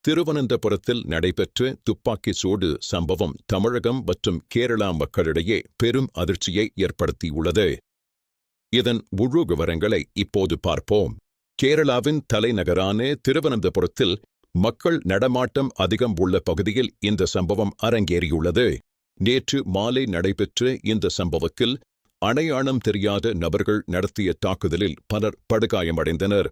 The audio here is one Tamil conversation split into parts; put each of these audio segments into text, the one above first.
திருவனந்தபுரத்தில் நடைபெற்ற துப்பாக்கிச் சூடு சம்பவம் தமிழகம் மற்றும் கேரளா மக்களிடையே பெரும் அதிர்ச்சியை ஏற்படுத்தியுள்ளது. இதன் முழு விவரங்களை இப்போது பார்ப்போம். கேரளாவின் தலைநகரான திருவனந்தபுரத்தில் மக்கள் நடமாட்டம் அதிகம் உள்ள பகுதியில் இந்த சம்பவம் அரங்கேறியுள்ளது. நேற்று மாலை நடைபெற்ற இந்த சம்பவத்தில் அடையாளம் தெரியாத நபர்கள் நடத்திய தாக்குதலில் பலர் படுகாயமடைந்தனர்.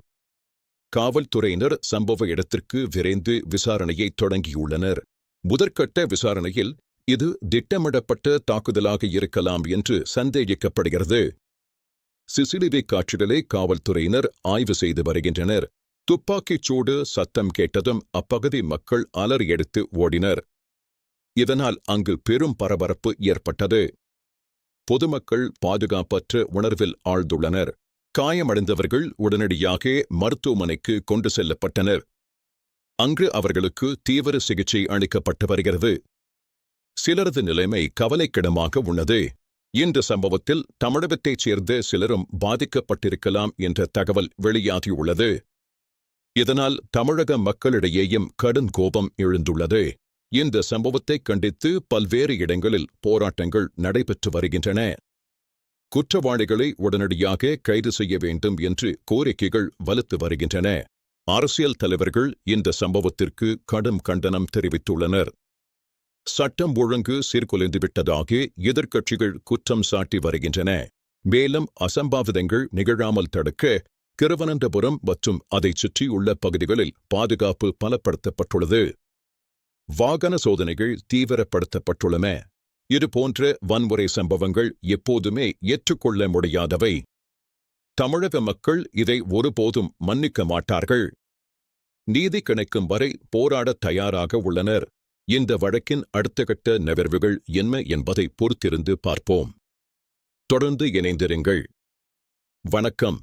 காவல்துறையினர் சம்பவ இடத்திற்கு விரைந்து விசாரணையை தொடங்கியுள்ளனர். முதற்கட்ட விசாரணையில் இது திட்டமிடப்பட்ட தாக்குதலாக இருக்கலாம் என்று சந்தேகிக்கப்படுகிறது. சிசிடிவி காட்சிகளை காவல்துறையினர் ஆய்வு செய்து வருகின்றனர். துப்பாக்கிச் சூடு சத்தம் கேட்டதும் அப்பகுதி மக்கள் அலறியடித்து ஓடினர். இதனால் அங்கு பெரும் பரபரப்பு ஏற்பட்டது. பொதுமக்கள் பாதுகாப்பற்ற உணர்வில் ஆழ்ந்துள்ளனர். காயமடைந்தவர்கள் உடனடியாக மருத்துவமனைக்கு கொண்டு செல்லப்பட்டனர். அங்கு அவர்களுக்கு தீவிர சிகிச்சை அளிக்கப்பட்டு வருகிறது. சிலரது நிலைமை கவலைக்கிடமாக உள்ளது. இந்த சம்பவத்தில் தமிழகத்தைச் சேர்ந்த சிலரும் பாதிக்கப்பட்டிருக்கலாம் என்ற தகவல் வெளியாகியுள்ளது. இதனால் தமிழக மக்களிடையேயும் கடும் கோபம் எழுந்துள்ளது. இந்த சம்பவத்தை கண்டித்து பல்வேறு இடங்களில் போராட்டங்கள் நடைபெற்று வருகின்றன. குற்றவாளிகளை உடனடியாக கைது செய்ய வேண்டும் என்று கோரிக்கைகள் வலுத்து வருகின்றன. அரசியல் தலைவர்கள் இந்த சம்பவத்திற்கு கடும் கண்டனம் தெரிவித்துள்ளனர். சட்டம் ஒழுங்கு சீர்குலைந்துவிட்டதாக எதிர்க்கட்சிகள் குற்றம் சாட்டி வருகின்றன. மேலும் அசம்பாவிதங்கள் நிகழாமல் தடுக்க திருவனந்தபுரம் மற்றும் அதைச் சுற்றியுள்ள பகுதிகளில் பாதுகாப்பு பலப்படுத்தப்பட்டுள்ளது. வாகன சோதனைகள் தீவிரப்படுத்தப்பட்டுள்ளன. இதுபோன்ற வன்முறை சம்பவங்கள் எப்போதுமே ஏற்றுக்கொள்ள முடியாதவை. தமிழக மக்கள் இதை ஒருபோதும் மன்னிக்க மாட்டார்கள். நீதி கிடைக்கும் வரை போராடத் தயாராக உள்ளனர். இந்த வழக்கின் அடுத்த கட்ட நகர்வுகள் என்ன என்பதை பொறுத்திருந்து பார்ப்போம். தொடர்ந்து இணைந்திருங்கள். வணக்கம்.